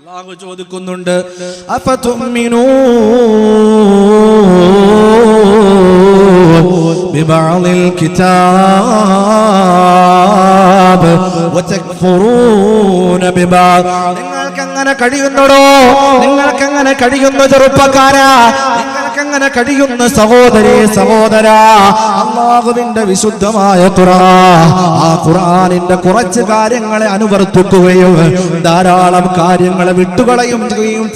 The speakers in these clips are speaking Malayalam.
അല്ലാഹു ചോദിക്കുന്നുണ്ട്, അഫതുമിനൂ ബിബഅദിൽ കിതാബ് വതക്ഫുറൂന ബിബഅദ്. നിങ്ങൾക്കെങ്ങനെ കഴിയുന്നടോ? നിങ്ങൾക്കെങ്ങനെ കഴിയുന്നു ചെറുപ്പക്കാരാ? നിങ്ങൾക്കെങ്ങനെ കഴിയുന്ന സഹോദരീ സഹോദരാ? അല്ലാഹുവിന്റെ വിശുദ്ധമായ ഖുർആൻ, ആ ഖുർആനിന്റെ കുറച്ച് കാര്യങ്ങളെ അനുവർത്തിക്കുകയും ധാരാളം കാര്യങ്ങളെ വിട്ടുകളയും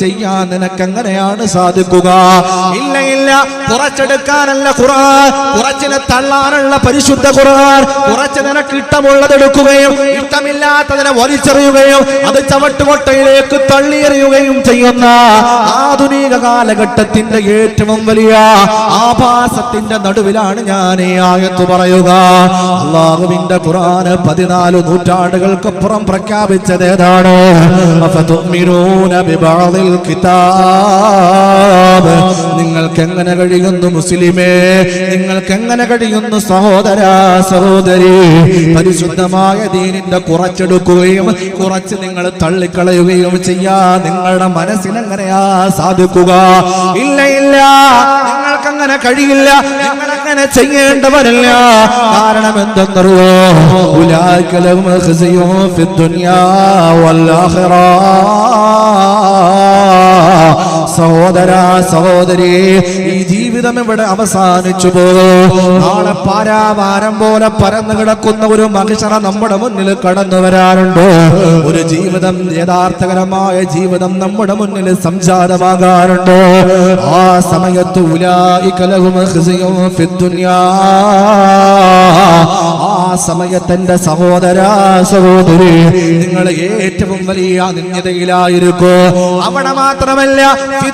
ചെയ്യാൻ നിനക്കെങ്ങനെയാണ് സാധിക്കുക? ഇല്ല ഇല്ല, കുറച്ചെടുക്കാനല്ല ഖുർആൻ, കുറച്ചിനെ തള്ളാനുള്ള പരിശുദ്ധ ഖുർആൻ. കുറച്ച് നിനക്ക് ഇഷ്ടമുള്ളത് എടുക്കുകയും ഇഷ്ടമില്ലാത്തതിനെ വലിച്ചെറിയുകയും അത് ചവട്ടുകൊട്ടയിലേക്ക് തള്ളിയെറിയുകയും ചെയ്യുന്ന ആധുനിക കാലഘട്ടത്തിന്റെ ഏറ്റവും വലിയ ആഭാസത്തിന്റെ നടുവിലാണ് ഞാൻ ഈ ആയത്ത് പറയുക. അല്ലാഹുവിന്റെ ഖുർആൻ 14 നൂറ്റാണ്ടുകൾക്കപ്പുറം പ്രഖ്യാപിച്ചത് ഏതാണ്? അഫതുമിനൂന ബിബഅദിൽ കിതാബ്. നിങ്ങൾക്ക് എങ്ങനെ കഴിയുന്നു മുസ്ലിമേ? നിങ്ങൾക്ക് എങ്ങനെ കഴിയുന്നു സഹോദരാ സഹോദരി? പരിശുദ്ധമായ ദീനിന്റെ കുറച്ചെടുക്കുകയും കുറച്ച് നിങ്ങൾ തള്ളിക്കളയുകയും ചെയ്യാൻ നിങ്ങളുടെ മനസ്സിനെങ്ങനെയാ സാധിക്കുക? ഇല്ല ഇല്ല, നിങ്ങൾക്കങ്ങനെ കഴിയില്ല, നിങ്ങളങ്ങനെ ചെയ്യേണ്ടവരല്ല. കാരണം എന്തെന്നറിയോ? ഉലൈക ലഹും ഖിസ്യുൻ ഫിദ്ദുനിയാ വൽആഖിറ. സഹോദരാ സഹോദരി, ഈ ജീവിതം ഇവിടെ അവസാനിച്ചു പോകും. നാളെ പാരാവാരം പോലെ പരന്നു കിടക്കുന്ന ഒരു മഹിഷറ നമ്മുടെ മുന്നിൽ കടന്നു വരാറുണ്ട്. ഒരു ജീവിതം, യഥാർത്ഥകരമായ ജീവിതം നമ്മുടെ മുന്നിൽ സംജാതമാകാറുണ്ട്. ആ സമയത്ത് ഉലൈക ലഹും ഖിസ്യുൻ ഫിദ്ദുനിയാ, ആ സമയത്ത് എന്റെ സഹോദരാ സഹോദരി, നിങ്ങൾ ഏറ്റവും വലിയ നിന്യതയിലായിരിക്കും. അവിടെ മാത്രമല്ല, ഈ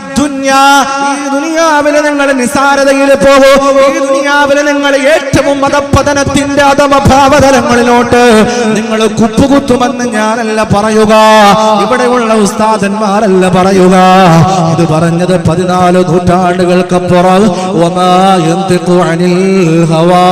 ദുനിയാവിൽ നിങ്ങൾ നിസാരതയിൽ പോകും. ഈ ദുനിയാവിൽ നിങ്ങൾ ഏറ്റവും മതപതനത്തിന്റെ അധമഭാവതലങ്ങളിലോട്ട് നിങ്ങൾ കുപ്പുകുത്തുമെന്ന് ഞാനല്ല പറയുക, ഇവിടെയുള്ള ഉസ്താദന്മാരല്ല പറയുക. ഇത് പറഞ്ഞത് 14 നൂറ്റാണ്ടുകൾക്കപ്പുറം. വമാ യന്തിഖു അനിൽ ഹവാ.